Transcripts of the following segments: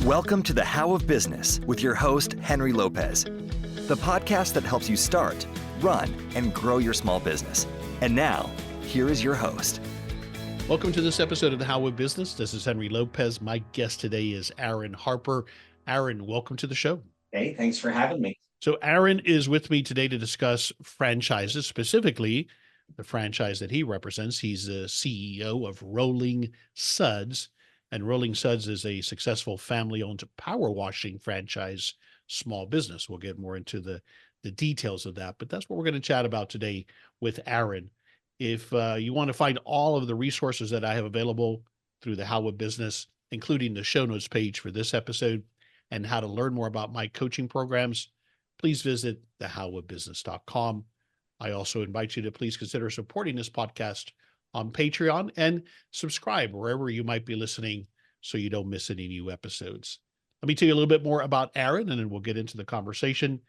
Welcome to the How of Business with your host, Henry Lopez, the podcast that helps you start, run, and grow your small business. And now, here is your host. Welcome to this episode of the How of Business. This is Henry Lopez. My guest today is Aaron Harper. Aaron, welcome to the show. Hey, thanks for having me. So Aaron is with me today to discuss franchises, specifically the franchise that he represents. He's the CEO of Rolling Suds, and Rolling Suds is a successful family-owned power washing franchise small business. We'll get more into the details of that, but that's what we're going to chat about today with Aaron. If you want to find all of the resources that I have available through the How of Business, including the show notes page for this episode and how to learn more about my coaching programs, please visit thehowofbusiness.com. I also invite you to please consider supporting this podcast on Patreon and subscribe wherever you might be listening so you don't miss any new episodes. Let me tell you a little bit more about Aaron, and then we'll get into the conversation.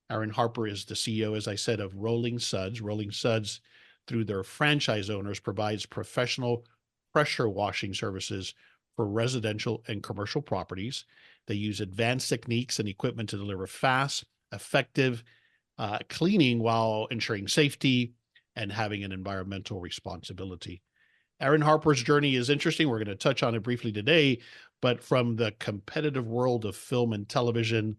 Aaron Harper is the CEO, as I said, of Rolling Suds. Rolling Suds, through their franchise owners, provides professional pressure washing services for residential and commercial properties. They use advanced techniques and equipment to deliver fast, effective cleaning while ensuring safety and having an environmental responsibility. Aaron Harper's journey is interesting. We're going to touch on it briefly today, but from the competitive world of film and television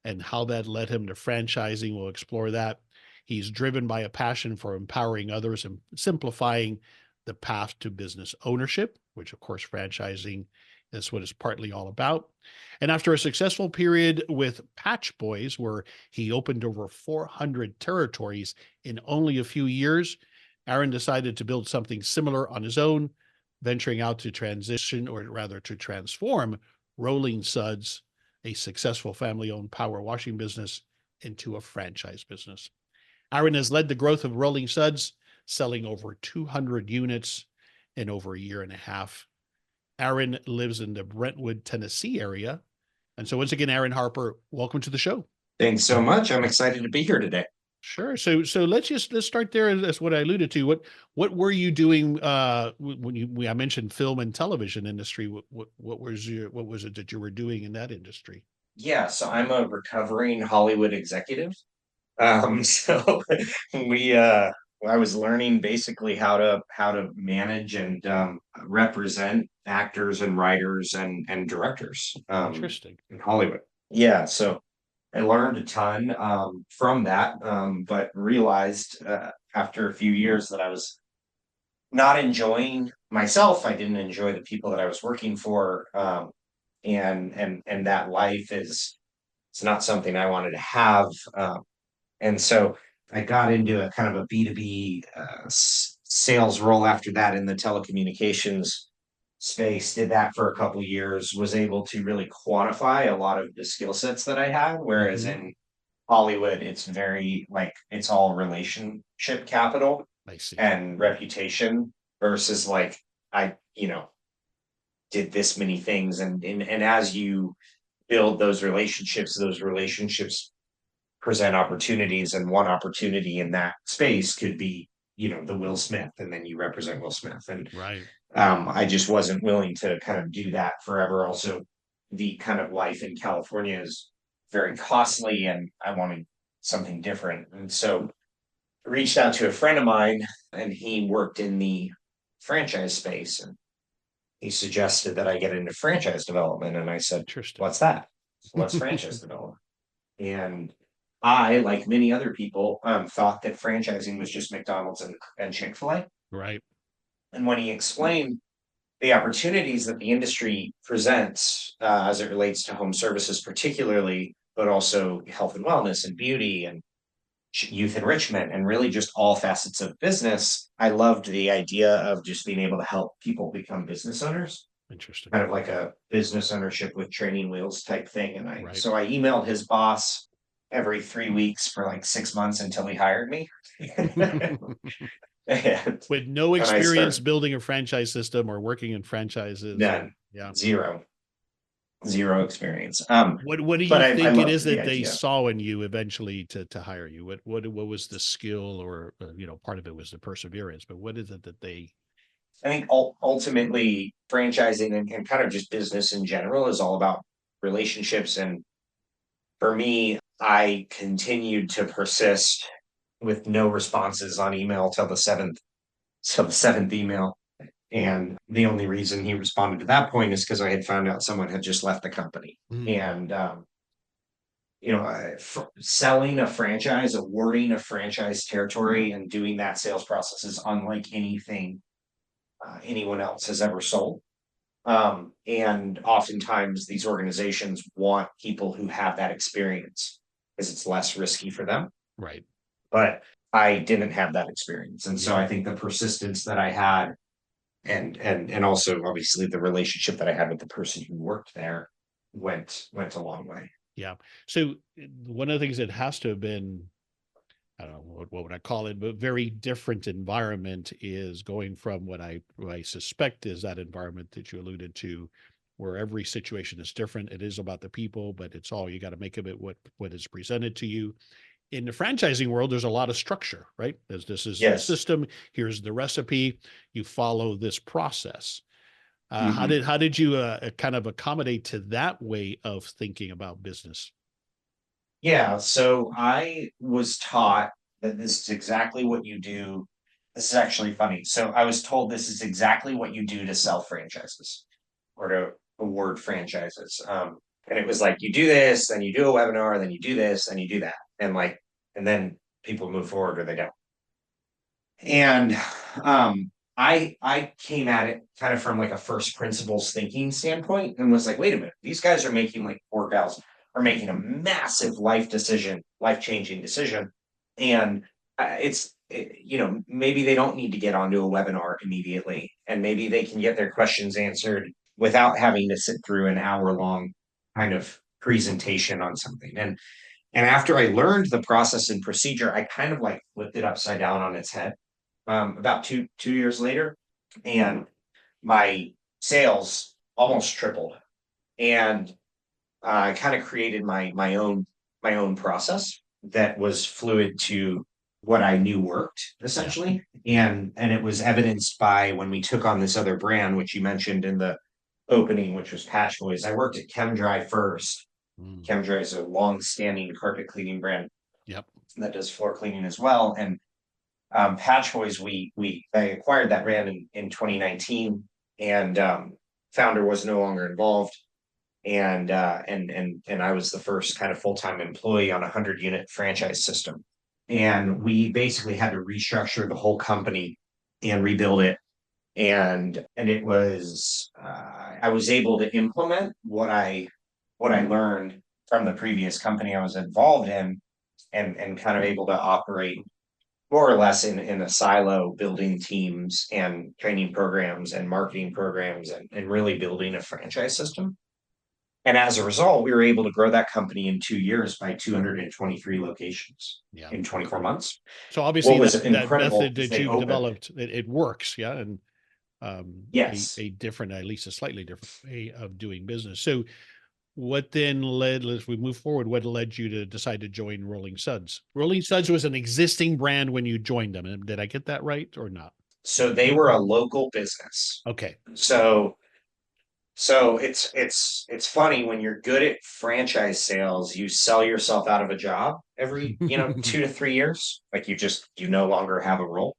and how that led him to franchising, we'll explore that. He's driven by a passion for empowering others and simplifying the path to business ownership, which of course franchising is what it's partly all about. And after a successful period with Patch Boys, where he opened over 400 territories in only a few years, Aaron decided to build something similar on his own, venturing out to transition, or rather to transform Rolling Suds, a successful family-owned power washing business, into a franchise business. Aaron has led the growth of Rolling Suds, selling over 200 units in over a year and a half. Aaron lives in the Brentwood, Tennessee area. And so once again, Aaron Harper, welcome to the show. Thanks so much. I'm excited to be here today. Sure. So let's start there. That's what I alluded to. What were you doing when I mentioned film and television industry? What was it that you were doing in that industry? Yeah, so I'm a recovering Hollywood executive. So I was learning basically how to manage and represent actors and writers and directors Interesting. in Hollywood. Yeah, so I learned a ton from that, but realized after a few years that I was not enjoying myself. I didn't enjoy the people that I was working for, and that life it's not something I wanted to have. And so I got into a kind of a B2B sales role after that in the telecommunications space, did that for a couple of years, was able to really quantify a lot of the skill sets that I had. Whereas in Hollywood, it's very it's all relationship capital and reputation versus I, did this many things. And as you build those relationships present opportunities, and one opportunity in that space could be, the Will Smith, and then you represent Will Smith. And right. I just wasn't willing to kind of do that forever. Also, the kind of life in California is very costly, and I wanted something different. And so I reached out to a friend of mine, and he worked in the franchise space, and he suggested that I get into franchise development. And I said, what's that? What's franchise development? And I, like many other people, thought that franchising was just McDonald's and Chick-fil-A. Right. And when he explained the opportunities that the industry presents as it relates to home services particularly, but also health and wellness and beauty and youth enrichment and really just all facets of business, I loved the idea of just being able to help people become business owners. Interesting. Kind of like a business ownership with training wheels type thing. And so I emailed his boss every 3 weeks for like 6 months until he hired me. With no experience building a franchise system or working in franchises. None. Yeah. Zero experience. What do you think it is that they saw in you eventually to hire you? What was the skill, or part of it was the perseverance, but what is it that they? I think ultimately franchising and kind of just business in general is all about relationships. And for me, I continued to persist with no responses on email till the seventh email. And the only reason he responded to that point is because I had found out someone had just left the company. Mm. And selling a franchise, awarding a franchise territory, and doing that sales process is unlike anything anyone else has ever sold. And oftentimes these organizations want people who have that experience because it's less risky for them. Right. But I didn't have that experience. And so Yeah. I think the persistence that I had and also obviously the relationship that I had with the person who worked there went a long way. Yeah. So one of the things that has to have been, I don't know, what would I call it, but very different environment is going from what I suspect is that environment that you alluded to, where every situation is different. It is about the people, but it's all, you got to make of it what is presented to you. In the franchising world, there's a lot of structure, right? This is the Yes. system. Here's the recipe. You follow this process. How Mhm. did you kind of accommodate to that way of thinking about business? Yeah, so I was taught that this is exactly what you do. This is actually funny. So I was told this is exactly what you do to sell franchises or to award franchises. And it was like you do this, then you do a webinar, then you do this, then you do that. And then people move forward or they don't. And I came at it kind of from like a first principles thinking standpoint and was like, wait a minute, these guys are making like four gals are making a massive life changing decision. And maybe they don't need to get onto a webinar immediately, and maybe they can get their questions answered without having to sit through an hour long kind of presentation on something. And after I learned the process and procedure, I kind of like flipped it upside down on its head about two years later, and my sales almost tripled. And I kind of created my own process that was fluid to what I knew worked Yeah. essentially, and it was evidenced by when we took on this other brand, which you mentioned in the opening, which was Patch Boys. I worked at ChemDry first. Mm. ChemDry is a long-standing carpet cleaning brand Yep. that does floor cleaning as well, and Patch Boys, I acquired that brand in 2019, and founder was no longer involved, and I was the first kind of full-time employee on a 100-unit franchise system, and we basically had to restructure the whole company and rebuild it, and it was I was able to implement what I learned from the previous company I was involved in, and kind of able to operate more or less in a silo, building teams and training programs and marketing programs, and really building a franchise system. And as a result, we were able to grow that company in 2 years by 223 locations Yeah. in 24 months. So obviously What that was incredible method is that they you've opened. developed, it works. Yeah. And Yes. a different, at least a slightly different way of doing business. So what then led, as we move forward, what led you to decide to join Rolling Suds? Rolling Suds was an existing brand when you joined them. And did I get that right or not? So they were a local business. Okay. So it's funny when you're good at franchise sales, you sell yourself out of a job every 2 to 3 years. Like you no longer have a role.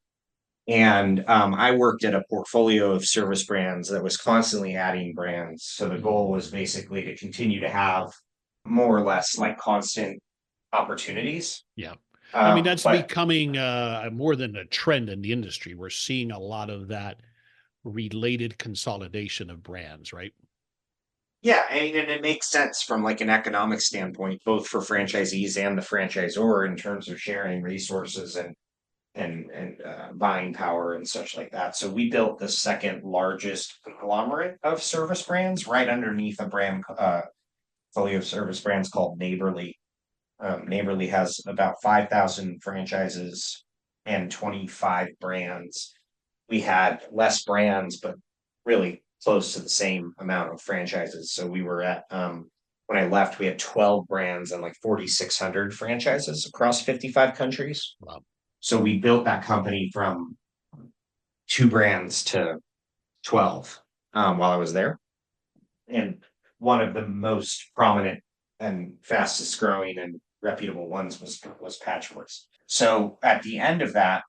And I worked at a portfolio of service brands that was constantly adding brands. So the goal was basically to continue to have more or less like constant opportunities. Yeah. I mean, that's But becoming more than a trend in the industry. We're seeing a lot of that related consolidation of brands, right? yeah, and it makes sense from like an economic standpoint, both for franchisees and the franchisor in terms of sharing resources and buying power and such like that. So we built the second largest conglomerate of service brands right underneath a brand portfolio of service brands called Neighborly. Neighborly has about 5,000 franchises and 25 brands. We had less brands, but really close to the same amount of franchises. So we were at when I left, we had 12 brands and like 4,600 franchises across 55 countries. Wow. So we built that company from 2 brands to 12 while I was there. And one of the most prominent and fastest growing and reputable ones was Patchworks. So at the end of that,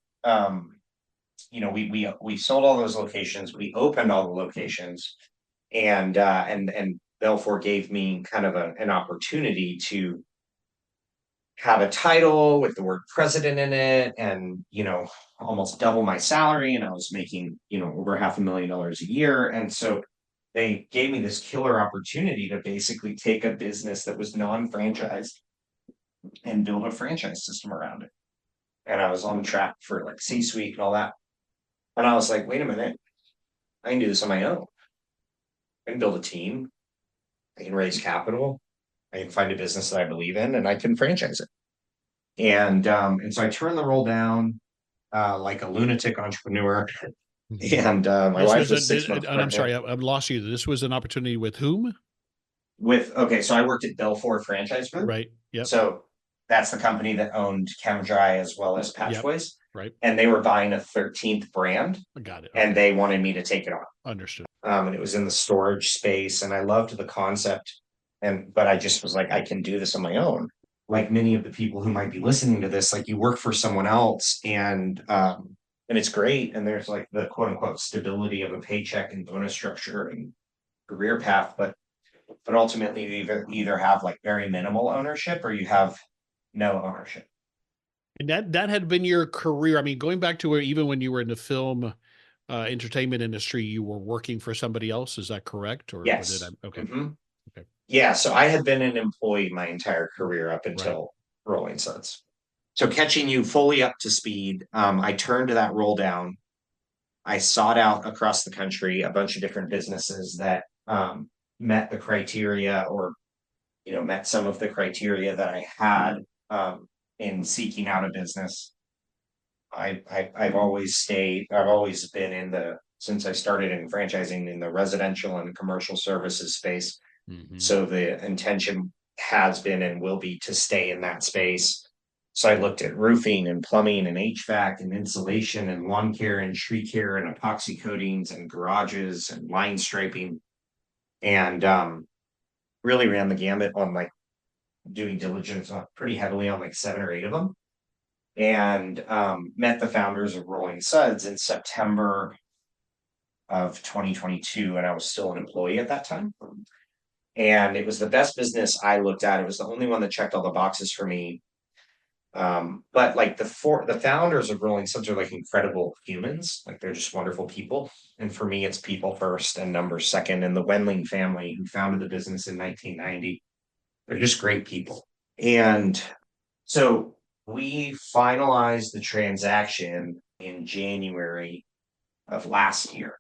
we sold all those locations, we opened all the locations, and Belfour gave me kind of an opportunity to have a title with the word president in it, and almost double my salary, and I was making over $500,000 a year. And so they gave me this killer opportunity to basically take a business that was non-franchised and build a franchise system around it. And I was on track for like C-suite and all that. And I was like, wait a minute, I can do this on my own. I can build a team, I can raise capital, I can find a business that I believe in, and I can franchise it. And so I turned the role down like a lunatic entrepreneur. And my wife was 6 months and I'm pregnant. sorry, I lost you. This was an opportunity with whom? So I worked at Belfour Franchise Group. Right. Yep. So that's the company that owned Chem Dry as well as Patch Yep. Boys. Right. And they were buying a 13th brand. I got it. And they wanted me to take it on. Understood. And it was in the storage space, and I loved the concept. But I just was like, I can do this on my own. Like many of the people who might be listening to this, like you work for someone else, and it's great. And there's like the quote unquote stability of a paycheck and bonus structure and career path, but ultimately you either have like very minimal ownership or you have no ownership. And that had been your career. I mean, going back to where even when you were in the film entertainment industry, you were working for somebody else. Is that correct? Or Yes. Okay. Mm-hmm. Okay. Yeah. So I had been an employee my entire career up until Rolling Suds. So catching you fully up to speed, I turned that role down. I sought out across the country a bunch of different businesses that met the criteria, or met some of the criteria that I had in seeking out a business. I've always been since I started in franchising, in the residential and commercial services space. Mm-hmm. So the intention has been and will be to stay in that space. So I looked at roofing and plumbing and HVAC and insulation and lawn care and tree care and epoxy coatings and garages and line striping, and really ran the gamut on like doing diligence on pretty heavily on like 7 or 8 of them. And met the founders of Rolling Suds in September of 2022, and I was still an employee at that time. And it was the best business I looked at. It was the only one that checked all the boxes for me. But like the founders of Rolling Suds are like incredible humans. Like they're just wonderful people. And for me, it's people first and numbers second. And the Wendling family, who founded the business in 1990, they're just great people. And so we finalized the transaction in January of last year.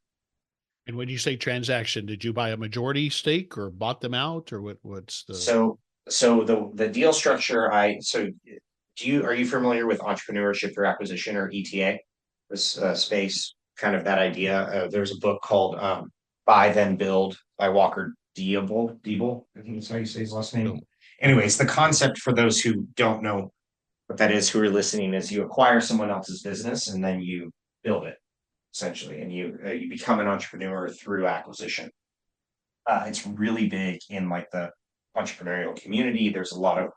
And when you say transaction, did you buy a majority stake or bought them out, or what's the? So the deal structure, are you familiar with entrepreneurship through acquisition, or ETA? This space, kind of that idea. There's a book called Buy Then Build by Walker Diebel. I think that's how you say his last name. No. Anyways, the concept for those who don't know what that is, who are listening, is you acquire someone else's business and then you build it, essentially, and you become an entrepreneur through acquisition. It's really big in like the entrepreneurial community. There's a lot of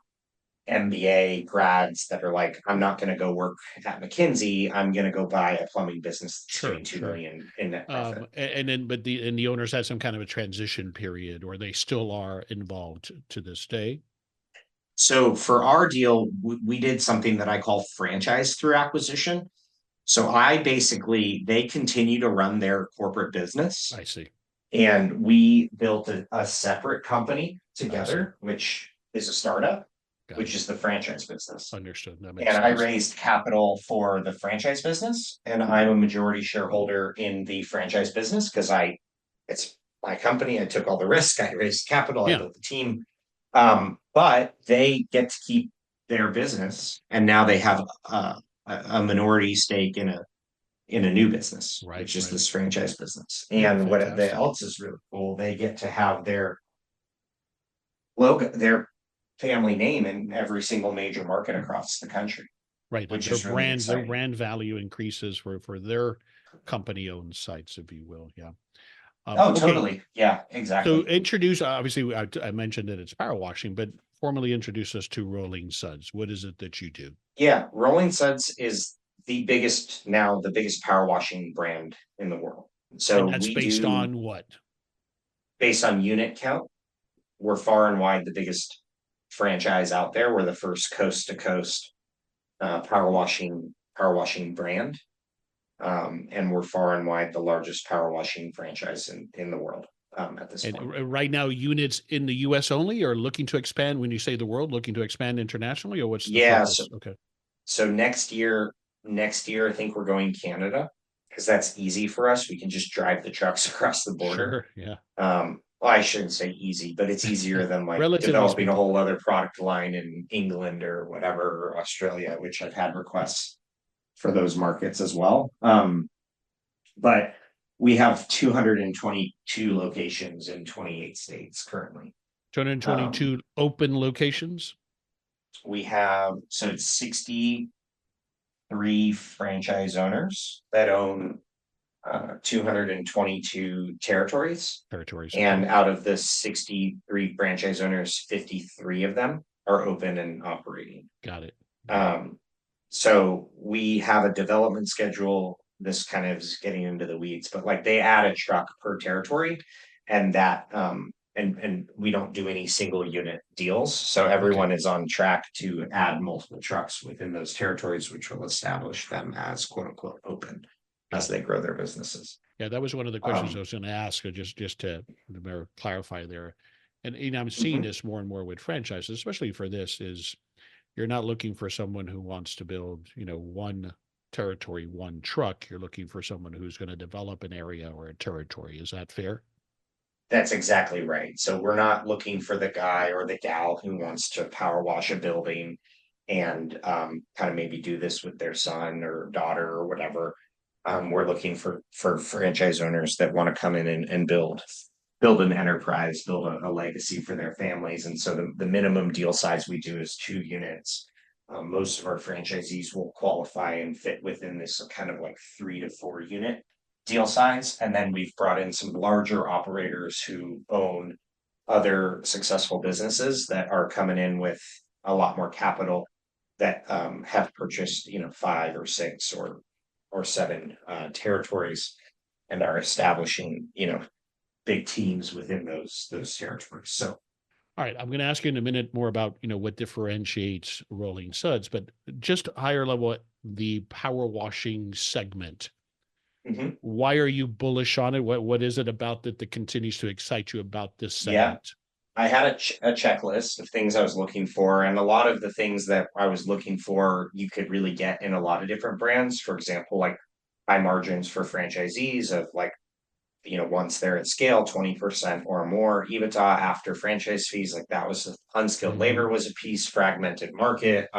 MBA grads that are like, I'm not going to go work at McKinsey. I'm going to go buy a plumbing business doing $2 million in net profit. And then, but the owners had some kind of a transition period, or they still are involved to this day. So for our deal, we did something that I call franchise through acquisition. So they continue to run their corporate business. I see. And we built a separate company together, which is a startup, which is the franchise business. Understood. That makes sense. I raised capital for the franchise business, and I'm a majority shareholder in the franchise business because it's my company. I took all the risk. I raised capital. I built the team. But they get to keep their business, and now they have a minority stake in a new business, which is this franchise business. And what else is really cool, they get to have their logo, their family name in every single major market across the country. Right. Which their is really exciting. Their brand value increases for their company owned sites, if you will. Yeah. Oh, Okay, totally. Yeah, so exactly. introduce, obviously, I mentioned that it's power washing, but formally introduce us to Rolling Suds. What is it that you do? Yeah, Rolling Suds is the biggest power washing brand in the world. And So that's we based do, on what? based on unit count, we're far and wide the biggest franchise out there. We're the first coast to coast power washing brand. And we're far and wide the largest power washing franchise in the world at this And point. right now, units in the US only, or looking to expand when you say the world, looking to expand internationally, or what's the Yeah, so focus? Okay. so next year I think we're going Canada because that's easy for us. We can just drive the trucks across the border. Sure. Yeah. Well, I shouldn't say easy, but it's easier than like Relatively developing a speaking. whole other product line in England or whatever, or Australia, which I've had requests for those markets as well. But we have 222 locations in 28 states currently. Um, 222 open locations. we have, so it's 63 franchise owners that own 222 territories. Territories. Okay. And out of the 63 franchise owners, 53 of them are open and operating. Got it. So we have a development schedule. This kind of is getting into the weeds, but like they add a truck per territory, and that and we don't do any single unit deals. So everyone is on track to add multiple trucks within those territories, which will establish them as quote unquote open as Got they it. grow their businesses. Yeah, that was one of the questions I Um, was going to ask, or just to clarify there. And I'm seeing mhm. this more and more with franchises, especially for this, is you're not looking for someone who wants to build, one territory, one truck. You're looking for someone who's going to develop an area or a territory. Is that fair? That's exactly right. So we're not looking for the guy or the gal who wants to power wash a building and kind of maybe do this with their son or daughter or whatever. We're looking for franchise owners that want to come in and build an enterprise, build a legacy for their families. And so the minimum deal size we do is 2 units. Most of our franchisees will qualify and fit within this kind of like 3 to 4 unit deal size. And then we've brought in some larger operators who own other successful businesses that are coming in with a lot more capital that have purchased, 5 or 6 or 7 territories and are establishing, big teams within those territories. So All right, I'm going to ask you in a minute more about, what differentiates Rolling Suds, but just higher level, the power washing segment. mhm. Why are you bullish on it? What is it about that continues to excite you about this Yeah, segment? I had a checklist of things I was looking for, and a lot of the things that I was looking for, you could really get in a lot of different brands. For example, like high margins for franchisees of like, once they're at scale, 20% or more EBITDA after franchise fees, like that was unskilled Hmm. labor was a piece, fragmented market,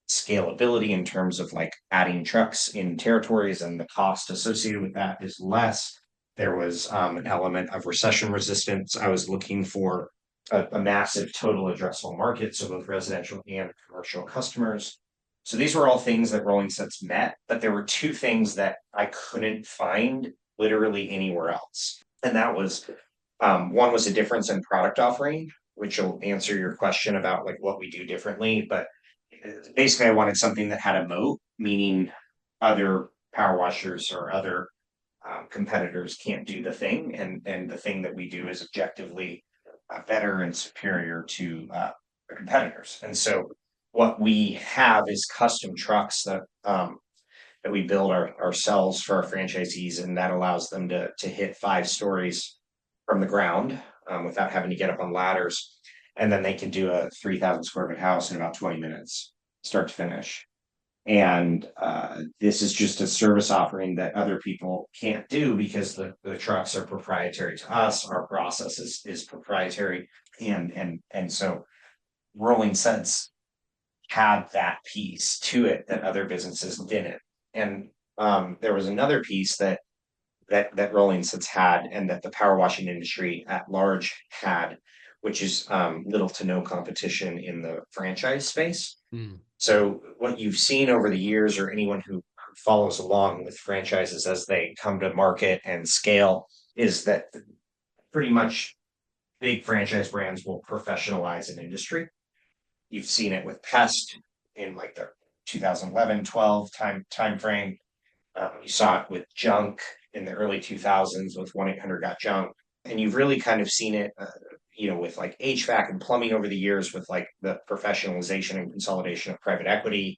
scalability in terms of like adding trucks in territories and the cost associated with that is less. There was an element of recession resistance. I was looking for a massive total addressable market, so both residential and commercial customers. So these were all things that Rolling Sets met, but there were two things that I couldn't find literally anywhere else. And that was one was a difference in product offering, which will answer your question about like what we do differently. But basically, I wanted something that had a moat, meaning other power washers or other competitors can't do the thing, and the thing that we do is objectively better and superior to the competitors. And so, what we have is custom trucks that we build ourselves for our franchisees, and that allows them to hit 5 stories from the ground without having to get up on ladders, and then they can do a 3,000 square foot house in about 20 minutes, start to finish. And this is just a service offering that other people can't do because the trucks are proprietary to us. Our process is proprietary, and so Rolling Sense had that piece to it that other businesses didn't. And there was another piece that Rolling Suds had, and that the power washing industry at large had, which is little to no competition in the franchise space. Mm. So what you've seen over the years, or anyone who follows along with franchises as they come to market and scale, is that pretty much big franchise brands will professionalize an industry. You've seen it with Pest in like the 2011, 12 time frame. You saw it with Junk in the early 2000s with 1-800-GOT-JUNK. And you've really kind of seen it, with like HVAC and plumbing over the years with like the professionalization and consolidation of private equity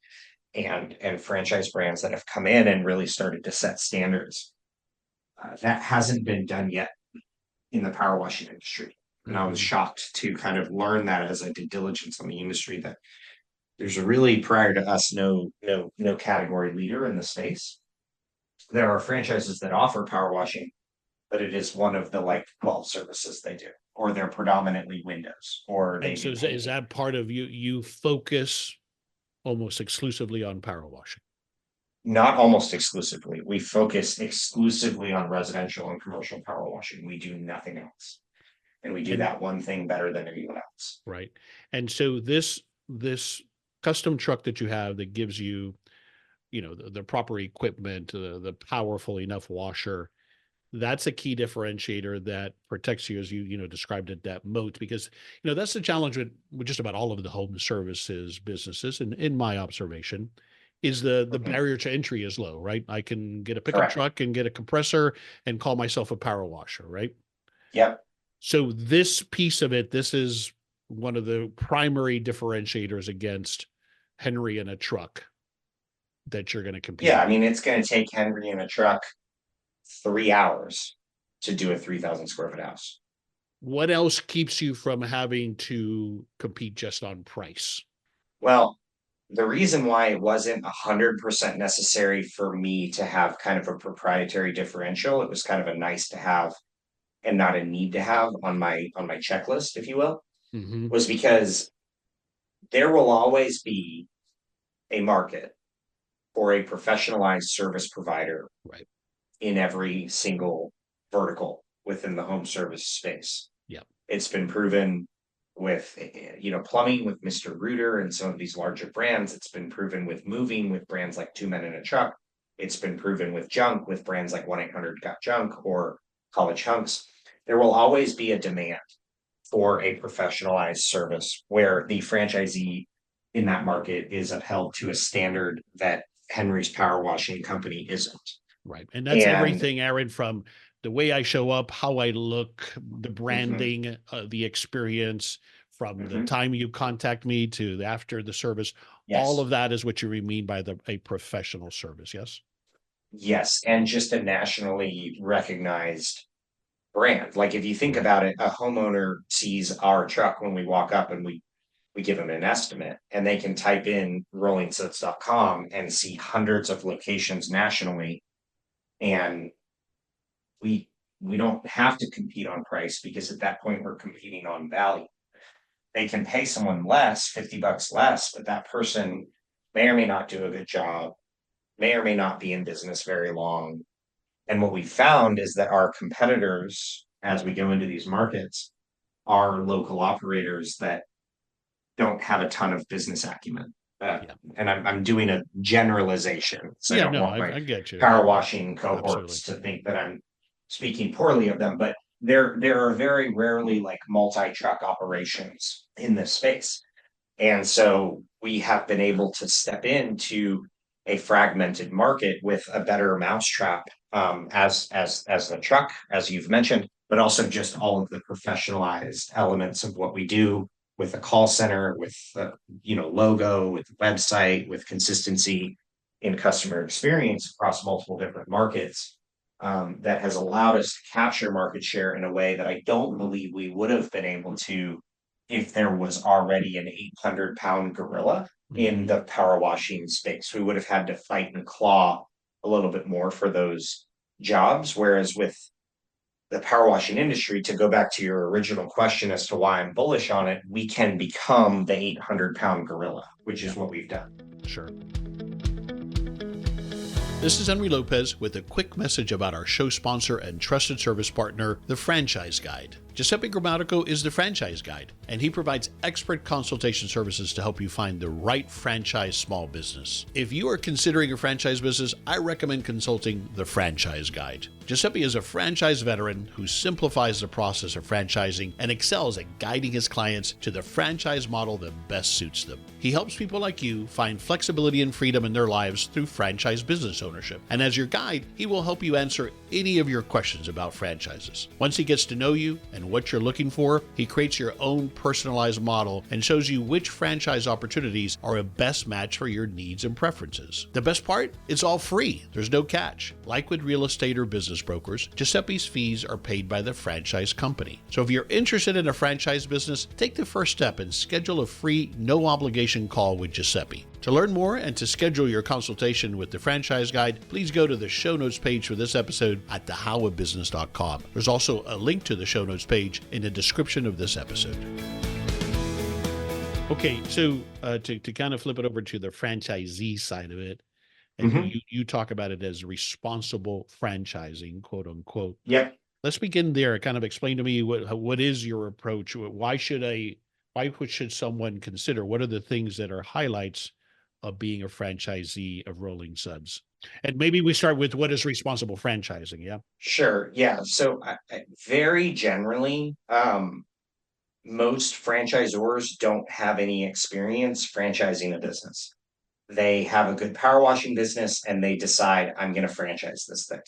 and franchise brands that have come in and really started to set standards. That hasn't been done yet in the power washing industry. And I was shocked to kind of learn that as I did diligence on the industry, that there's a really, prior to us, no category leader in the space. There are franchises that offer power washing, but it is one of the like 12 services they do, or they're predominantly windows, or they And so do is that part of you focus almost exclusively on power washing? not almost exclusively. We focus exclusively on residential and commercial power washing. We do nothing else. And we do And that one thing better than anyone else. right. And so this custom truck that you have that gives you, the proper equipment, the powerful enough washer, that's a key differentiator that protects you, as you described it, that moat, because that's the challenge with just about all of the home services businesses, and in my observation, is the Mhm. barrier to entry is low, right? I can get a pickup Correct. truck and get a compressor and call myself a power washer, right? Yep. So this piece of it, this is one of the primary differentiators against Henry in a truck that you're going to compete Yeah. I with. mean, it's going to take Henry in a truck 3 hours to do a 3,000 square foot house. What else keeps you from having to compete just on price? Well, the reason why it wasn't 100% necessary for me to have kind of a proprietary differential, it was kind of a nice to have and not a need to have on my checklist, if you will, Mm-hmm. was because there will always be a market for a professionalized service provider Right. in every single vertical within the home service space. Yeah. It's been proven with plumbing with Mr. Rooter and some of these larger brands. It's been proven with moving with brands like Two Men in a Truck. It's been proven with junk with brands like 1-800-GOT-JUNK or College Hunks. There will always be a demand for a professionalized service where the franchisee in that market is upheld to a standard that Henry's Power Washing Company isn't. Right. And that's And everything, Aaron, from the way I show up, how I look, the mhm, branding, the experience, from the mhm, time you contact me to after the service. All yes, of that is what you mean by a professional service. Yes. yes, and just a nationally recognized brand. Like if you think Right. about it, a homeowner sees our truck when we walk up and we give them an estimate, and they can type in rollingsuds.com and see hundreds of locations nationally. And we we don't have to compete on price because at that point we're competing on value. They can pay someone less, $50 less, but that person may or may not do a good job, may or may not be in business very long. And what we found is that our competitors, as we go into these markets, are local operators that don't have a ton of business acumen. Yeah. And I'm doing a generalization, so I Yeah. don't No, want my I get you. power washing Absolutely. cohorts to think that I'm speaking poorly of them, but there are very rarely like multi-truck operations in this space. And so we have been able to step into a fragmented market with a better mousetrap, as the truck, as you've mentioned, but also just all of the professionalized elements of what we do with a call center, with logo, with website, with consistency in customer experience across multiple different markets. That has allowed us to capture market share in a way that I don't believe we would have been able to if there was already an 800-pound gorilla in Hmm. the power washing space. We would have had to fight and claw a little bit more for those jobs. Whereas with the power washing industry, to go back to your original question as to why I'm bullish on it, we can become the 800-pound gorilla, which Yeah. is what we've done. Sure. This is Henry Lopez with a quick message about our show sponsor and trusted service partner, the Franchise Guide. Giuseppe Grammatico is the franchise guide, and he provides expert consultation services to help you find the right franchise small business. If you are considering a franchise business, I recommend consulting the franchise guide. Giuseppe is a franchise veteran who simplifies the process of franchising and excels at guiding his clients to the franchise model that best suits them. He helps people like you find flexibility and freedom in their lives through franchise business ownership. And as your guide, he will help you answer any of your questions about franchises. Once he gets to know you and what you're looking for, he creates your own personalized model and shows you which franchise opportunities are a best match for your needs and preferences. The best part? It's all free. There's no catch. Like with real estate or business brokers, Giuseppe's fees are paid by the franchise company. So if you're interested in a franchise business, take the first step and schedule a free, no obligation call with Giuseppe. To learn more and to schedule your consultation with the franchise guide, please go to the show notes page for this episode at thehowofbusiness.com. There's also a link to the show notes page in the description of this episode. Okay, so to kind of flip it over to the franchisee side of it, and you talk about it as responsible franchising, quote unquote. Yep. Let's begin there. Kind of explain to me what is your approach? Why should someone consider? What are the things that are highlights of being a franchisee of Rolling Suds? And maybe we start with what is responsible franchising. Yeah. Sure. Yeah. So very generally, most franchisors don't have any experience franchising a business. They have a good power washing business and they decide, I'm going to franchise this thing.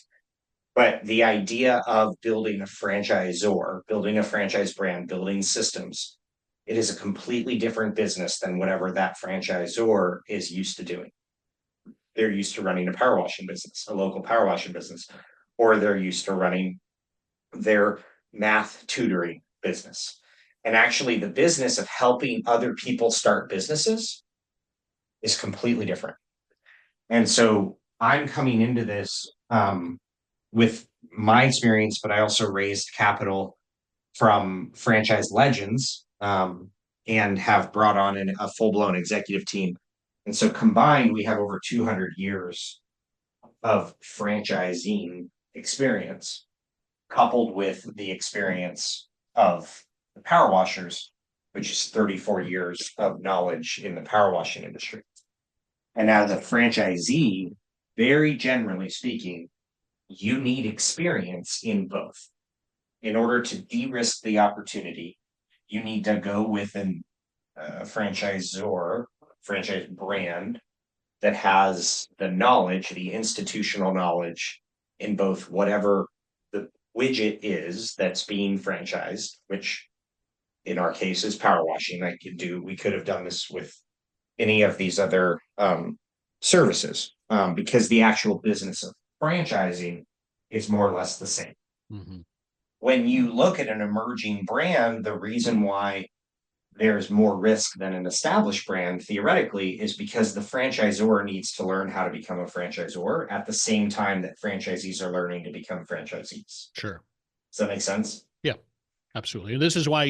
But the idea of building a franchisor, building a franchise brand, building systems, it is a completely different business than whatever that franchisor is used to doing. They're used to running a power washing business, a local power washing business, or they're used to running their math tutoring business. And actually, the business of helping other people start businesses is completely different. And so I'm coming into this with my experience, but I also raised capital from franchise legends and have brought on a full-blown executive team. And so combined, we have over 200 years of franchising experience, coupled with the experience of the power washers, which is 34 years of knowledge in the power washing industry. And as a franchisee, very generally speaking, you need experience in both. In order to de-risk the opportunity, you need to go with a franchisor, franchise brand that has the knowledge, the institutional knowledge in both whatever the widget is that's being franchised, which in our case is power washing. We could have done this with any of these other services because the actual business of franchising is more or less the same. Mm-hmm. When you look at an emerging brand, the reason why there's more risk than an established brand theoretically is because the franchisor needs to learn how to become a franchisor at the same time that franchisees are learning to become franchisees. Sure. Does that make sense? Yeah, absolutely. And this is why,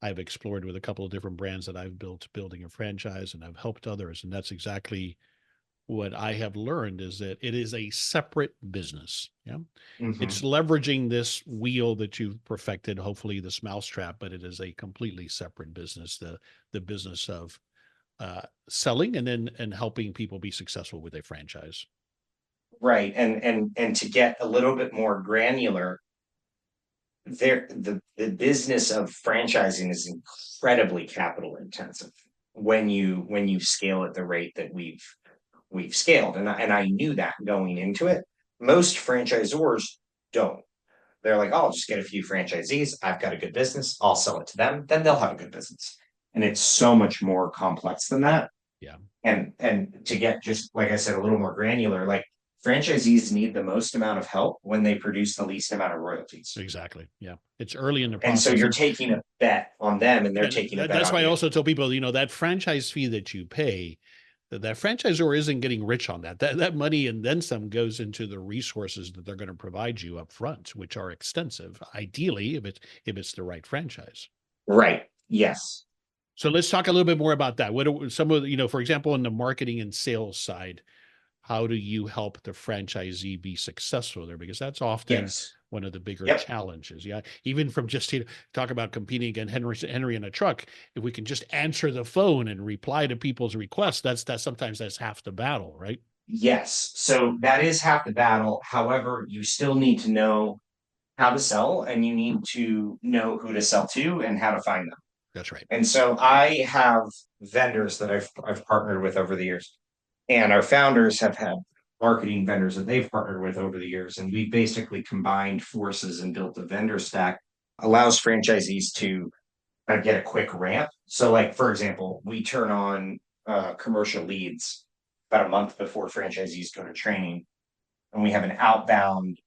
I've explored with a couple of different brands that I've building a franchise, and I've helped others. And that's exactly what I have learned, is that it is a separate business. Yeah. Mm-hmm. It's leveraging this wheel that you've perfected, hopefully this mousetrap, but it is a completely separate business, the business of selling and helping people be successful with a franchise. Right. And to get a little bit more granular, the business of franchising is incredibly capital intensive when you scale at the rate that we've scaled. And I knew that going into it. Most franchisors don't. They're like, oh, I'll just get a few franchisees. I've got a good business. I'll sell it to them. Then they'll have a good business. And it's so much more complex than that. Yeah. And to get just, like I said, a little more granular, like franchisees need the most amount of help when they produce the least amount of royalties. Exactly. Yeah. It's early in the process. And so you're taking a bet on them and they're taking a bet on you. That's why I also tell people, that franchise fee that you pay, that franchisor isn't getting rich on that. That money and then some goes into the resources that they're going to provide you up front, which are extensive, ideally, if it's the right franchise. Right. Yes. So let's talk a little bit more about that. What are some of for example, on the marketing and sales side, how do you help the franchisee be successful there? Because that's often one of the bigger Yep. challenges. Yeah. Even from just, talk about competing against Henry in a truck. If we can just answer the phone and reply to people's requests, that's sometimes that's half the battle, right? Yes. So that is half the battle. However, you still need to know how to sell, and you need to know who to sell to and how to find them. That's right. And so I have vendors that I've partnered with over the years, and our founders have had marketing vendors that they've partnered with over the years, and we basically combined forces and built a vendor stack allows franchisees to kind of get a quick ramp. So, like for example, we turn on commercial leads about a month before franchisees go to training, and we have an outbound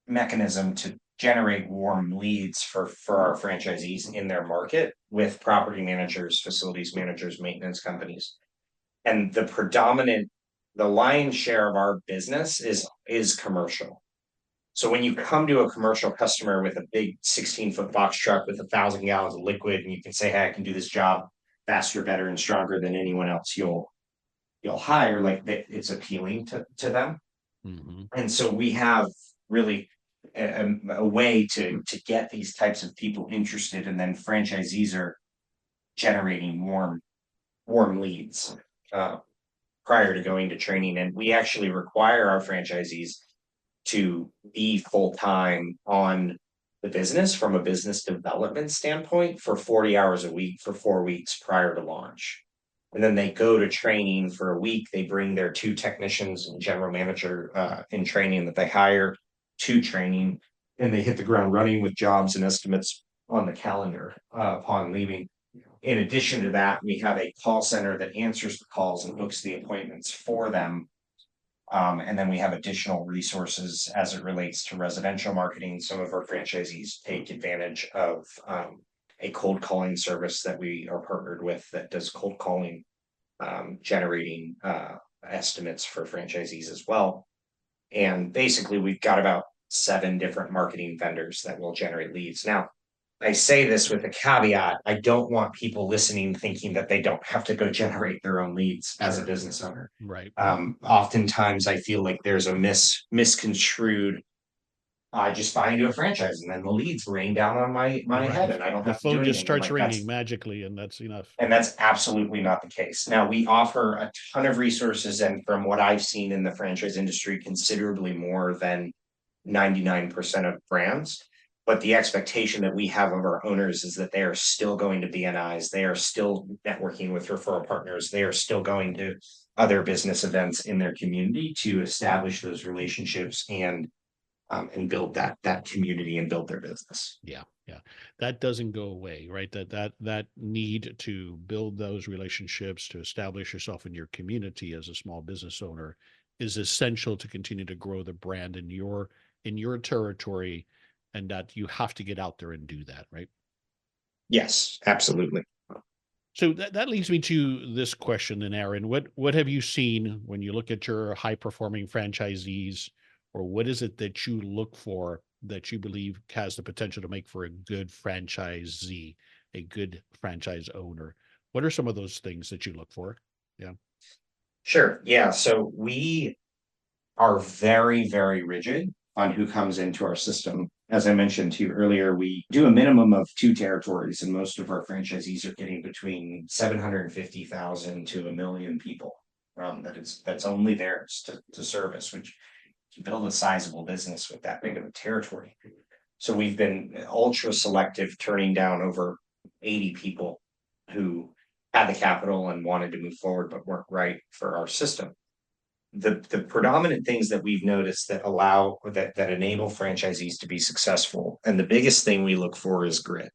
mechanism to generate warm leads for our franchisees in their market with property managers, facilities managers, maintenance companies. And the lion's share of our business is commercial. So when you come to a commercial customer with a big 16-foot box truck with 1,000 gallons of liquid, and you can say, "Hey, I can do this job faster, better, and stronger than anyone else you'll hire," like it's appealing to them. Mm-hmm. And so we have really a way to get these types of people interested, and then franchisees are generating warm leads prior to going to training. And we actually require our franchisees to be full-time on the business from a business development standpoint for 40 hours a week for 4 weeks prior to launch. And then they go to training for a week. They bring their 2 technicians and general manager in training that they hire to training, and they hit the ground running with jobs and estimates on the calendar upon leaving. In addition to that, we have a call center that answers the calls and books the appointments for them. And then we have additional resources as it relates to residential marketing. Some of our franchisees take advantage of a cold calling service that we are partnered with that does cold calling, generating estimates for franchisees as well. And basically, we've got about 7 different marketing vendors that will generate leads. Now, I say this with a caveat. I don't want people listening thinking that they don't have to go generate their own leads as a business owner. Right. Oftentimes I feel like there's a misconstrued, I just buy into a franchise and then the leads rain down on my Right. head and I don't The have to do phone just anything. starts Like, ringing magically, and that's enough. and that's absolutely not the case. Now, we offer a ton of resources, and from what I've seen in the franchise industry, considerably more than 99% of brands. But the expectation that we have of our owners is that they are still going to BNIs, they are still networking with referral partners, they are still going to other business events in their community to establish those relationships and build that community and build their business. Yeah. That doesn't go away, right? That need to build those relationships, to establish yourself in your community as a small business owner, is essential to continue to grow the brand in your territory, and that you have to get out there and do that, right? Yes, absolutely. So that leads me to this question then, Aaron. What have you seen when you look at your high performing franchisees, or what is it that you look for that you believe has the potential to make for a good franchisee, a good franchise owner? What are some of those things that you look for? Yeah. Sure. Yeah. So we are very, very rigid on who comes into our system. As I mentioned to you earlier, we do a minimum of 2 territories, and most of our franchisees are getting between 750,000 to 1 million people. That's only theirs to service, which you build a sizable business with that big of a territory. So we've been ultra selective, turning down over 80 people who had the capital and wanted to move forward but weren't right for our system. The predominant things that we've noticed that enable franchisees to be successful, and the biggest thing we look for is grit.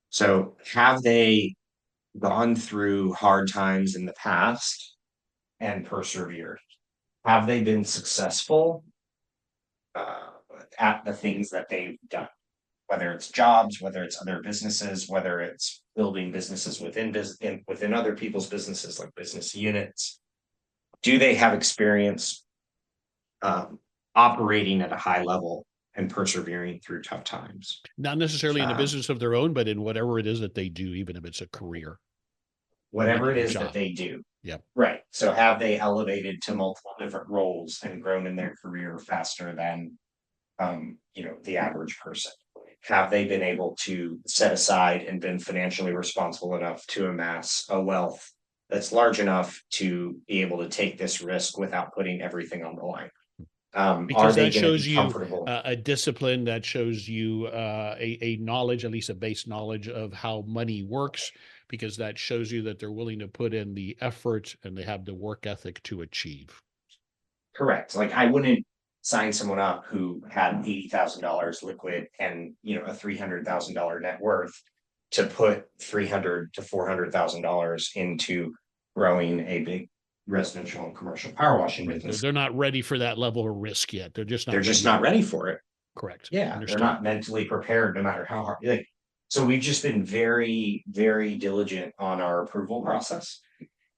So have they gone through hard times in the past and persevered? Have they been successful at the things that they've done? Whether it's jobs, whether it's other businesses, whether it's building businesses within other people's businesses like business units. Do they have experience operating at a high level and persevering through tough times? Not necessarily in a business of their own, but in whatever it is that they do, even if it's a career. Whatever it is job. that they do. Yeah. Right. So have they elevated to multiple different roles and grown in their career faster than the average person? Have they been able to set aside and been financially responsible enough to amass a wealth that's large enough to be able to take this risk without putting everything on the line? Are Because they that going to shows be you comfortable? a discipline, that shows you a knowledge, at least a base knowledge of how money works, because that shows you that they're willing to put in the effort and they have the work ethic to achieve. Correct. Like I wouldn't sign someone up who had $80,000 liquid and a $300,000 net worth to put $300,000 to $400,000 into growing a big residential and commercial power washing Right. business. They're not ready for that level of risk yet. They're just not They're ready. just not ready for it. Correct. Yeah, they're Understood. not mentally prepared, no matter how hard. Like, so we've just been very, very diligent on our approval process.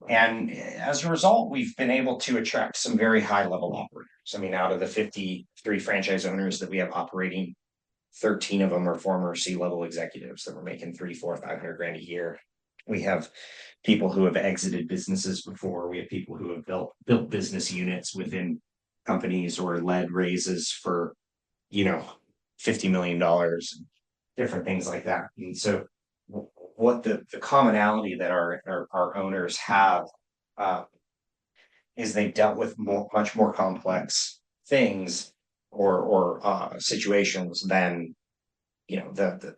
And as a result, we've been able to attract some very high level operators. I mean, out of the 53 franchise owners that we have operating, 13 of them are former C-level executives that were making 3, 4, 500 grand a year. We have people who have exited businesses before. We have people who have built business units within companies or led raises for, $50 million, different things like that. And so what the commonality that our owners have is they dealt with much more complex things or situations than the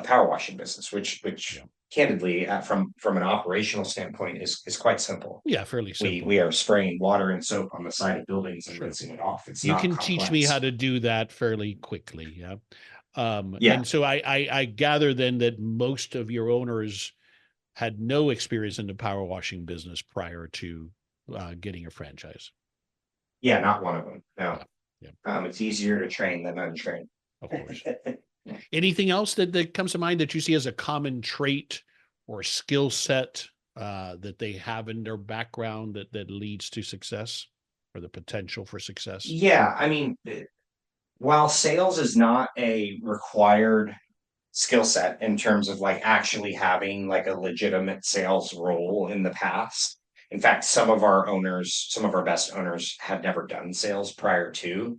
power washing business, which Yeah. candidly from an operational standpoint is quite simple. Yeah, fairly simple. We are spraying water and soap on the side of buildings and Sure. rinsing it off. It's You not can teach me complex. how to do that fairly quickly. Yeah. Yeah. And so I gather then that most of your owners had no experience in the power washing business prior to getting a franchise. Yeah, not one of them. No. Yeah. It's easier to train than untrained. Of course. Anything else that comes to mind that you see as a common trait or skill set that they have in their background that leads to success or the potential for success? Yeah, I mean, while sales is not a required skill set in terms of like actually having like a legitimate sales role in the past. In fact, some of our best owners had never done sales prior to.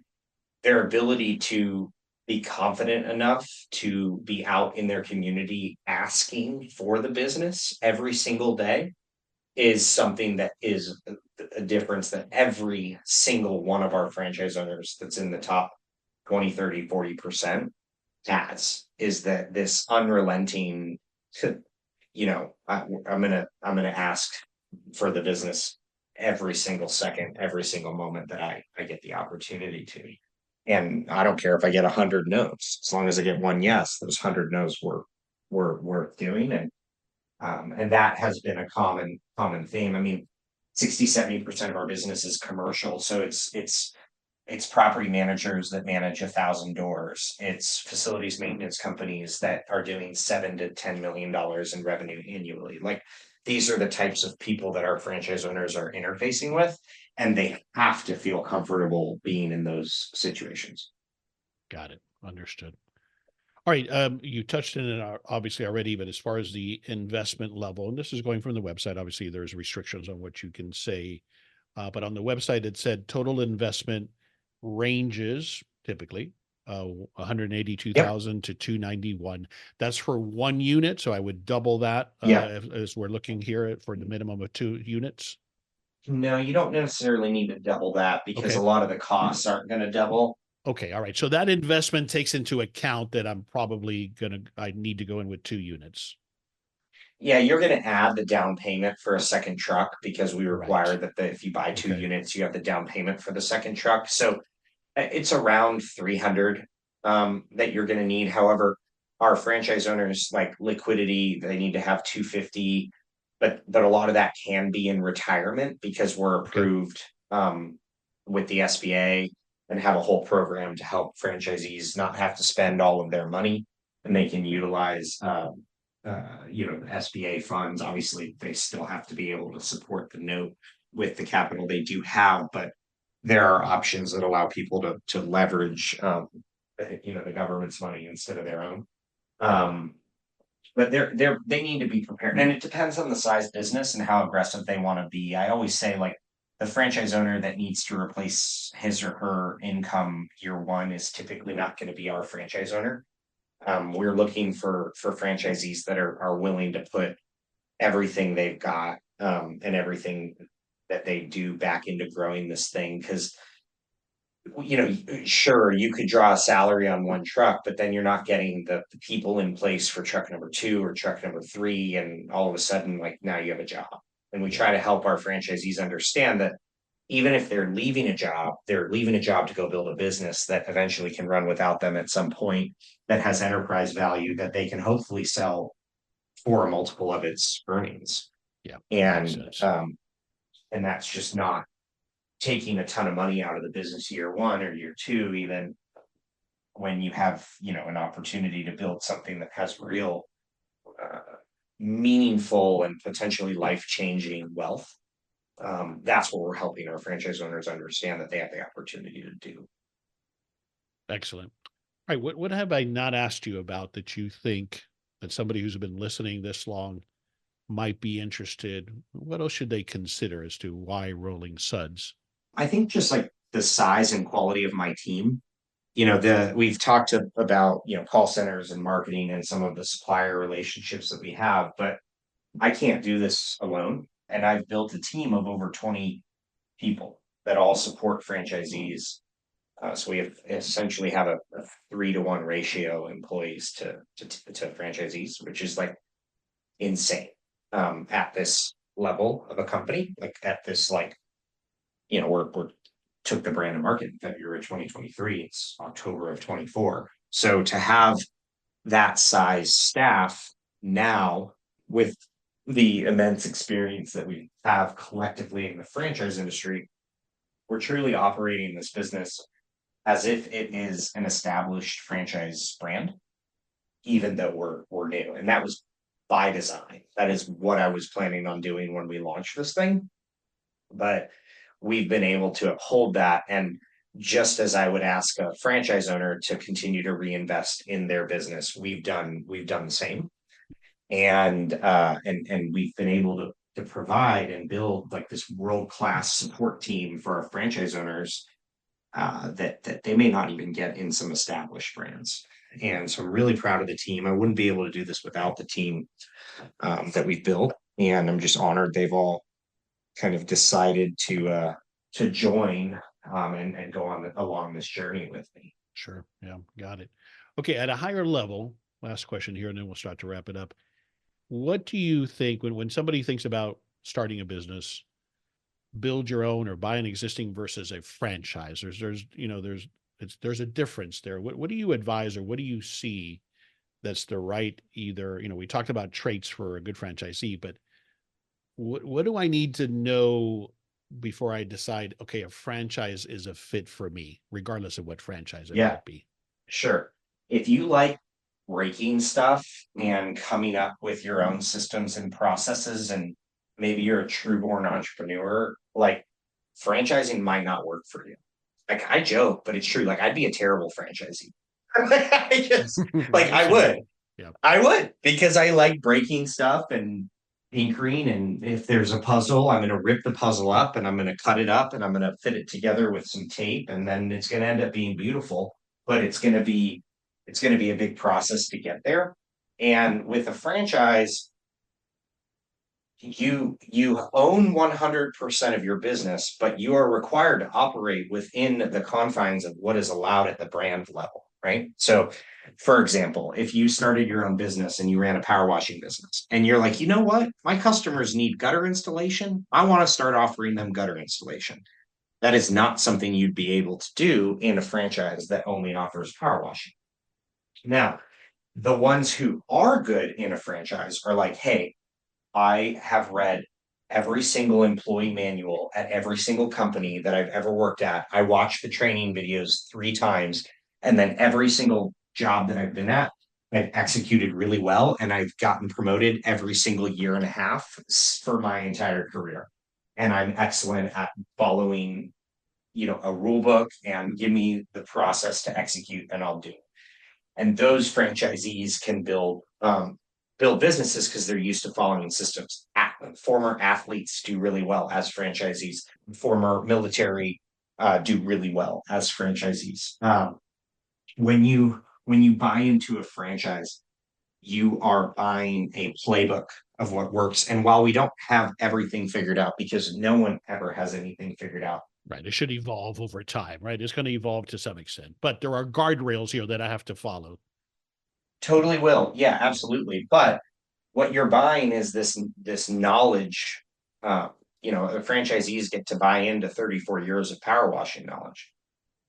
Their ability to be confident enough to be out in their community asking for the business every single day is something that is a difference that every single one of our franchise owners that's in the top 20, 30, 40% has, is that this unrelenting I'm gonna ask for the business every single second, every single moment that I get the opportunity to. And I don't care if I get 100 no's, as long as I get one yes, those 100 no's were worth doing. And that has been a common theme. I mean, 60-70% of our business is commercial, so it's property managers that manage 1,000 doors. It's facilities maintenance companies that are doing $7 to $10 million in revenue annually. Like, these are the types of people that our franchise owners are interfacing with, and they have to feel comfortable being in those situations. Got it. Understood. All right. You touched on it obviously already, but as far as the investment level, and this is going from the website, obviously there's restrictions on what you can say. But on the website, it said total investment ranges typically 182,000 to 291. That's for one unit. So I would double that as we're looking here for the minimum of 2 units. No, you don't necessarily need to double that because a lot of the costs aren't going to double. Okay. All right. So that investment takes into account that I need to go in with 2 units. Yeah, you're going to add the down payment for a second truck because we require that if you buy 2 units, you have the down payment for the second truck. So it's around 300 that you're going to need. However, our franchise owners, like liquidity, they need to have 250, but a lot of that can be in retirement because we're approved with the SBA and have a whole program to help franchisees not have to spend all of their money, and they can utilize the SBA funds. Obviously, they still have to be able to support the note with the capital they do have, but there are options that allow people to leverage the government's money instead of their own. But they need to be prepared, and it depends on the size business and how aggressive they want to be. I always say, like, the franchise owner that needs to replace his or her income year one is typically not going to be our franchise owner. We're looking for franchisees that are willing to put everything they've got, and everything that they do back into growing this thing. Because, sure, you could draw a salary on one truck, but then you're not getting the people in place for truck number 2 or truck number 3, and all of a sudden, like, now you have a job. And we try to help our franchisees understand that even if they're leaving a job to go build a business that eventually can run without them at some point, that has enterprise value that they can hopefully sell for a multiple of its earnings. Yeah. And and that's just not taking a ton of money out of the business year one or year two, even when you have, an opportunity to build something that has real, meaningful and potentially life-changing wealth. That's what we're helping our franchise owners understand, that they have the opportunity to do. Excellent. All right. What have I not asked you about that you think that somebody who's been listening this long might be interested? What else should they consider as to why Rolling Suds? I think just like the size and quality of my team. We've talked about, call centers and marketing and some of the supplier relationships that we have, but I can't do this alone. And I've built a team of over 20 people that all support franchisees. So we essentially have a 3-to-1 ratio employees to franchisees, which is like insane, at this level of a company. Like at this, like, we're took the brand to market in February of 2023. It's October of 24. So to have that size staff now, with the immense experience that we have collectively in the franchise industry, we're truly operating this business as if it is an established franchise brand, even though we're new. And that was by design. That is what I was planning on doing when we launched this thing. But we've been able to uphold that. And just as I would ask a franchise owner to continue to reinvest in their business, we've done the same. And we've been able to provide and build like this world-class support team for our franchise owners, that they may not even get in some established brands. And so I'm really proud of the team. I wouldn't be able to do this without the team, that we've built. And I'm just honored they've all kind of decided to join, and go on along this journey with me. Sure. Yeah. Got it. Okay. At a higher level, last question here, and then we'll start to wrap it up. What do you think when somebody thinks about starting a business, build your own or buy an existing versus a franchise? There's a difference there. What do you advise, or what do you see that's the right, either, we talked about traits for a good franchisee, but what do I need to know before I decide, okay, a franchise is a fit for me, regardless of what franchise it might be? Sure. If you like breaking stuff and coming up with your own systems and processes, and maybe you're a true born entrepreneur, like, franchising might not work for you. Like, I joke, but it's true. Like, I'd be a terrible franchisee. I would. Yeah. I would, because I like breaking stuff and tinkering. And if there's a puzzle, I'm going to rip the puzzle up and I'm going to cut it up and I'm going to fit it together with some tape, and then it's going to end up being beautiful. But it's going to be a big process to get there. And with a franchise, you own 100% of your business, but you are required to operate within the confines of what is allowed at the brand level, right? So, for example, if you started your own business and you ran a power washing business, and you're like, you know what, my customers need gutter installation, I want to start offering them gutter installation. That is not something you'd be able to do in a franchise that only offers power washing. Now, the ones who are good in a franchise are like, hey, I have read every single employee manual at every single company that I've ever worked at. I watched the training videos 3 times, and then every single job that I've been at, I've executed really well, and I've gotten promoted every single year and a half for my entire career. And I'm excellent at following, a rule book, and give me the process to execute and I'll do it. And those franchisees can build build businesses because they're used to following systems. Former athletes do really well as franchisees. Former military do really well as franchisees. When you buy into a franchise, you are buying a playbook of what works. And while we don't have everything figured out, because no one ever has anything figured out. Right. It should evolve over time, right? It's going to evolve to some extent, but there are guardrails here that I have to follow. Totally will. Yeah, absolutely. But what you're buying is this knowledge. Uh, the franchisees get to buy into 34 years of power washing knowledge.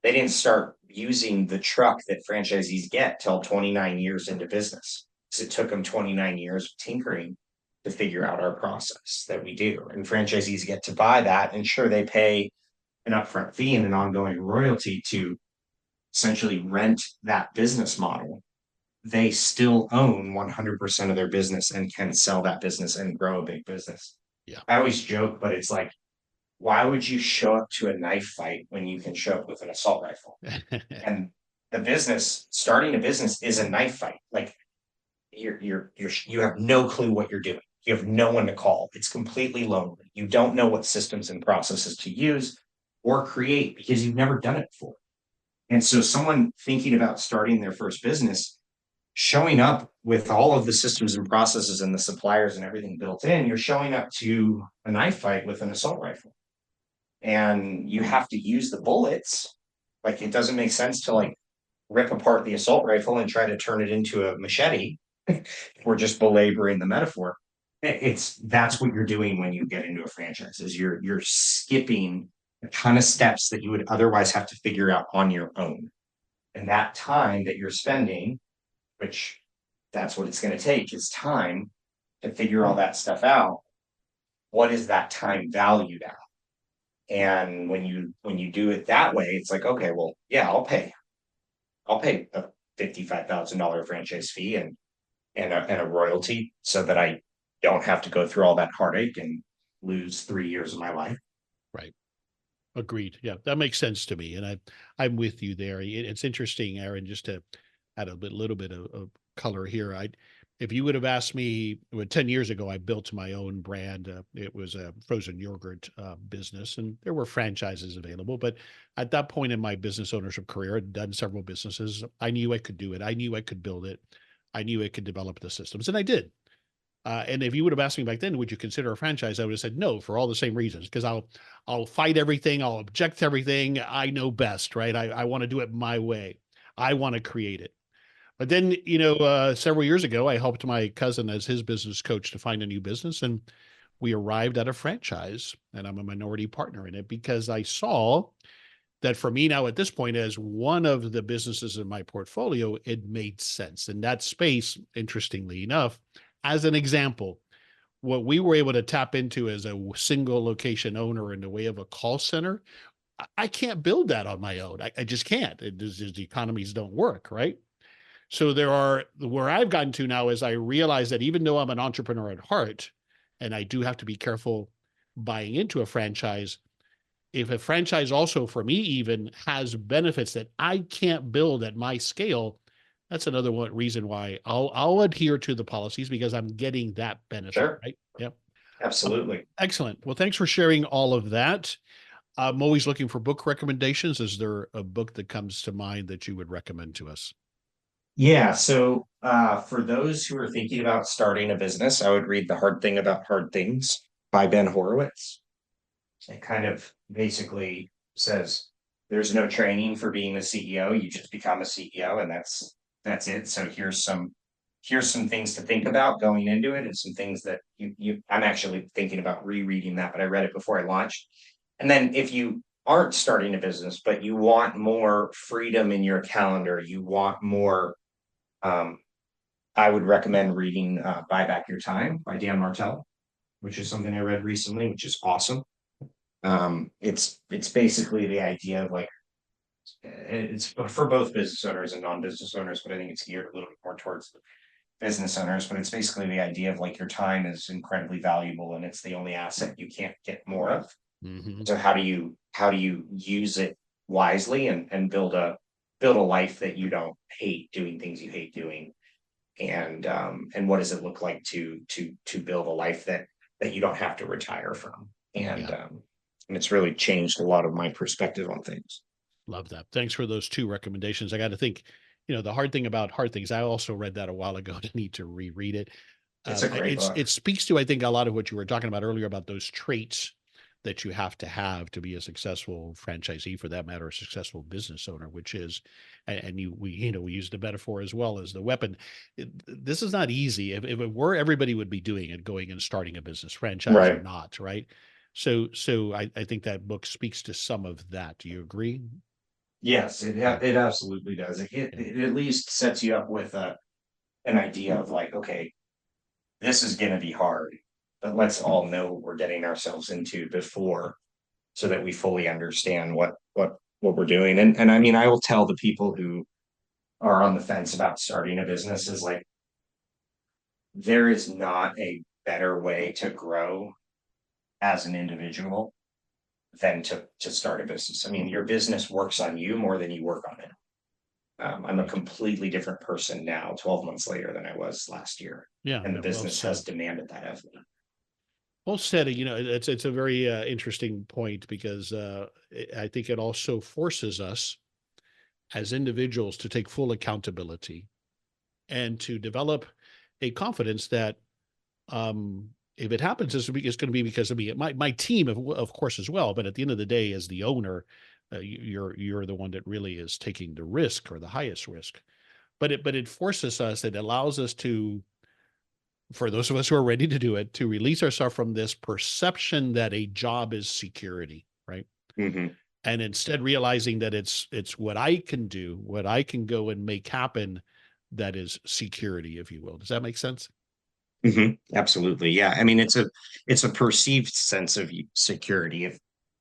They didn't start using the truck that franchisees get till 29 years into business. So it took them 29 years of tinkering to figure out our process that we do. And franchisees get to buy that, and sure, they pay an upfront fee and an ongoing royalty to essentially rent that business model. They still own 100% of their business and can sell that business and grow a big business. Yeah. I always joke, but it's like, why would you show up to a knife fight when you can show up with an assault rifle? And starting a business is a knife fight. Like you have no clue what you're doing. You have no one to call. It's completely lonely. You don't know what systems and processes to use or create because you've never done it before. And so someone thinking about starting their first business, showing up with all of the systems and processes and the suppliers and everything built in, you're showing up to a knife fight with an assault rifle. And you have to use the bullets. Like, it doesn't make sense to like rip apart the assault rifle and try to turn it into a machete. We're just belaboring the metaphor. That's what you're doing when you get into a franchise, is you're skipping a ton of steps that you would otherwise have to figure out on your own. And that time that you're spending, which that's what it's going to take, is time to figure all that stuff out. What is that time valued at? And when you do it that way, it's like, okay, well, yeah, I'll pay a $55,000 franchise fee and a royalty so that I don't have to go through all that heartache and lose 3 years of my life. Right. Agreed. Yeah, that makes sense to me. And I'm with you there. It's interesting, Aaron, just to add a little bit of color here. If you would have asked me 10 years ago, I built my own brand. It was a frozen yogurt business, and there were franchises available. But at that point in my business ownership career, I'd done several businesses. I knew I could do it. I knew I could build it. I knew I could develop the systems, and I did. And if you would have asked me back then, would you consider a franchise? I would have said no for all the same reasons, because I'll fight everything. I'll object to everything. I know best, right? I want to do it my way. I want to create it. But then, several years ago, I helped my cousin as his business coach to find a new business, and we arrived at a franchise, and I'm a minority partner in it because I saw that for me now at this point, as one of the businesses in my portfolio, it made sense. In that space, interestingly enough, as an example, what we were able to tap into as a single location owner in the way of a call center, I can't build that on my own. I just can't. The economies don't work, right? So where I've gotten to now is I realize that even though I'm an entrepreneur at heart, and I do have to be careful buying into a franchise, if a franchise also for me even has benefits that I can't build at my scale, that's another reason why I'll adhere to the policies, because I'm getting that benefit, Sure. right? Yep. Absolutely. Excellent. Well, thanks for sharing all of that. I'm always looking for book recommendations. Is there a book that comes to mind that you would recommend to us? Yeah. So for those who are thinking about starting a business, I would read The Hard Thing About Hard Things by Ben Horowitz. It kind of basically says there's no training for being a CEO. You just become a CEO, and that's it. So here's some things to think about going into it, and some things that I'm actually thinking about rereading that, but I read it before I launched. And then if you aren't starting a business, but you want more freedom in your calendar, you want more, I would recommend reading Buy Back Your Time by Dan Martell, which is something I read recently, which is awesome. It's basically the idea of like, it's for both business owners and non-business owners, but I think it's geared a little bit more towards business owners. But it's basically the idea of like, your time is incredibly valuable and it's the only asset you can't get more of. Mm-hmm. So how do you use it wisely and build a life that you don't hate doing things you hate doing, and what does it look like to build a life that you don't have to retire from. Yeah. And it's really changed a lot of my perspective on things. Love that. Thanks for those two recommendations. I got to think, the hard thing about hard things, I also read that a while ago. I need to reread it. It's a great book. It speaks to, I think, a lot of what you were talking about earlier about those traits that you have to be a successful franchisee, for that matter, a successful business owner, which is, and we use the metaphor as well as the weapon. This is not easy. If it were, everybody would be doing it, going and starting a business, franchise or Right. not, right? So I think that book speaks to some of that. Do you agree? Yes, it absolutely does. Yeah. It at least sets you up with an idea of like, okay, this is going to be hard, but let's all know what we're getting ourselves into before, so that we fully understand what we're doing. And I mean, I will tell the people who are on the fence about starting a business is like, there is not a better way to grow as an individual than to start a business. I mean, your business works on you more than you work on it. I'm a completely different person now, 12 months later, than I was last year. Yeah, And the no, well business said. has demanded that of me. Well said. It's a very interesting point because I think it also forces us as individuals to take full accountability and to develop a confidence that if it happens, it's going to be because of me, my team, of course, as well. But at the end of the day, as the owner, you're the one that really is taking the risk or the highest risk. But it forces us. It allows us to, for those of us who are ready to do it, to release ourselves from this perception that a job is security, right? Mm-hmm. And instead realizing that it's what I can do, what I can go and make happen, that is security, if you will. Does that make sense? Mm-hmm. Absolutely. Yeah. I mean, it's a perceived sense of security.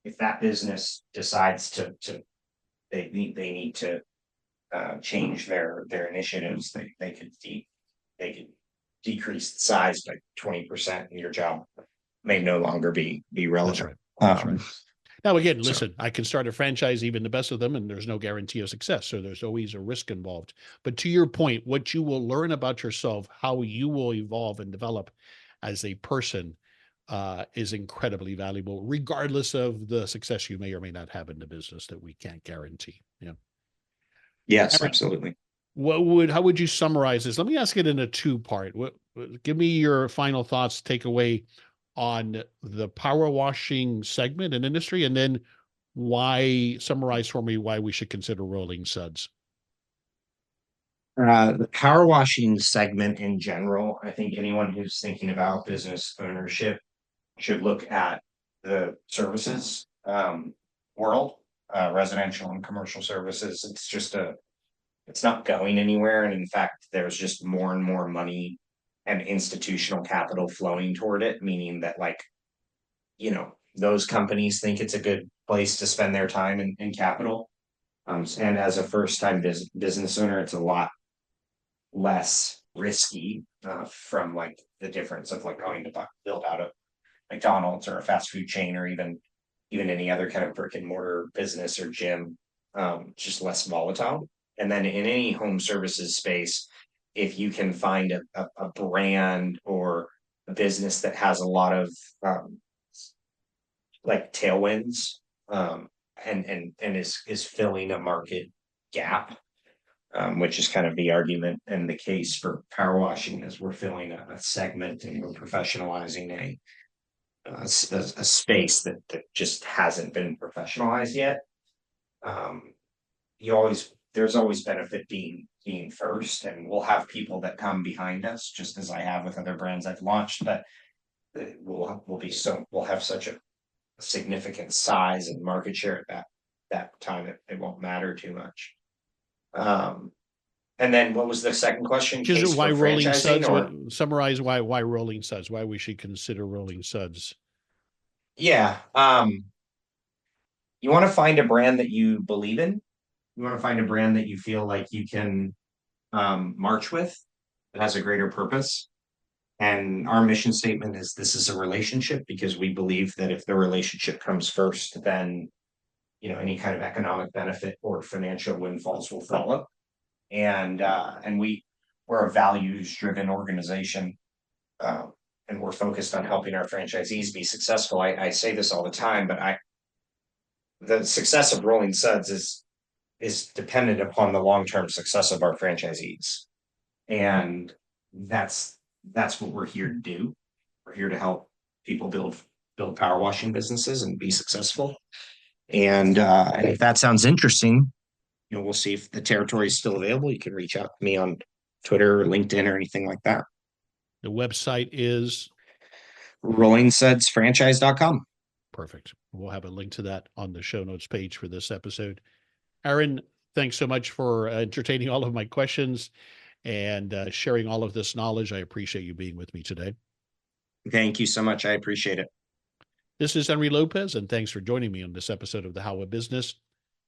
If that business decides to they need to change their initiatives, they could decrease the size by 20%, and your job may no longer be That's relevant. right. That's right. Now, again, So listen, I can start a franchise, even the best of them, and there's no guarantee of success. So there's always a risk involved. But to your point, what you will learn about yourself, how you will evolve and develop as a person, is incredibly valuable, regardless of the success you may or may not have in the business that we can't guarantee. Yeah. yes, Aaron, absolutely. how would you summarize this? Let me ask it in a two-part. Give me your final thoughts, takeaway on the power washing segment and industry, and then summarize for me why we should consider Rolling Suds. The power washing segment in general, I think anyone who's thinking about business ownership should look at the services world, residential and commercial services. It's not going anywhere. And in fact, there's just more and more money and institutional capital flowing toward it, meaning that, like, those companies think it's a good place to spend their time and capital. And as a first time business owner, it's a lot less risky from like the difference of like going to build out a McDonald's or a fast food chain, or even any other kind of brick and mortar business or gym. Just less volatile. And then in any home services space, if you can find a brand or a business that has a lot of like tailwinds, and is filling a market gap, which is kind of the argument and the case for power washing, is we're filling a segment and we're professionalizing a space that just hasn't been professionalized yet. There's always benefit being first, and we'll have people that come behind us, just as I have with other brands I've launched, but we'll have such a significant size and market share at that time it won't matter too much. And then what was the second question? Just Case why for Rolling franchising, Suds? or Summarize why Rolling Suds? Why we should consider Rolling Suds? yeah, you want to find a brand that you believe in. You want to find a brand that you feel like you can march with, that has a greater purpose. And our mission statement is, this is a relationship, because we believe that if the relationship comes first, then any kind of economic benefit or financial windfalls will follow. And we we're a values-driven organization, and we're focused on helping our franchisees be successful. I say this all the time, but the success of Rolling Suds is dependent upon the long-term success of our franchisees. And that's what we're here to do. We're here to help people build power washing businesses and be successful. And if that sounds interesting, we'll see if the territory is still available. You can reach out to me on Twitter or LinkedIn or anything like that. The website is rollingsudsfranchise.com. perfect. We'll have a link to that on the show notes page for this episode. Aaron, thanks so much for entertaining all of my questions and sharing all of this knowledge. I appreciate you being with me today. Thank you so much. I appreciate it. This is Henry Lopez, and thanks for joining me on this episode of The How of Business.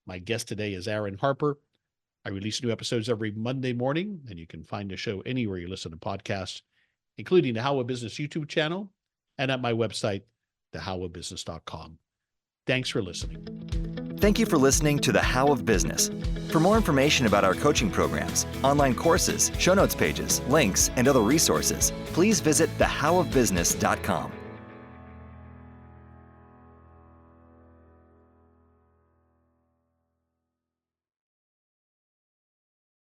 My guest today is Aaron Harper. I release new episodes every Monday morning, and you can find the show anywhere you listen to podcasts, including the How of Business YouTube channel and at my website, thehowofbusiness.com. Thanks for listening. Thank you for listening to The How of Business. For more information about our coaching programs, online courses, show notes pages, links, and other resources, please visit thehowofbusiness.com.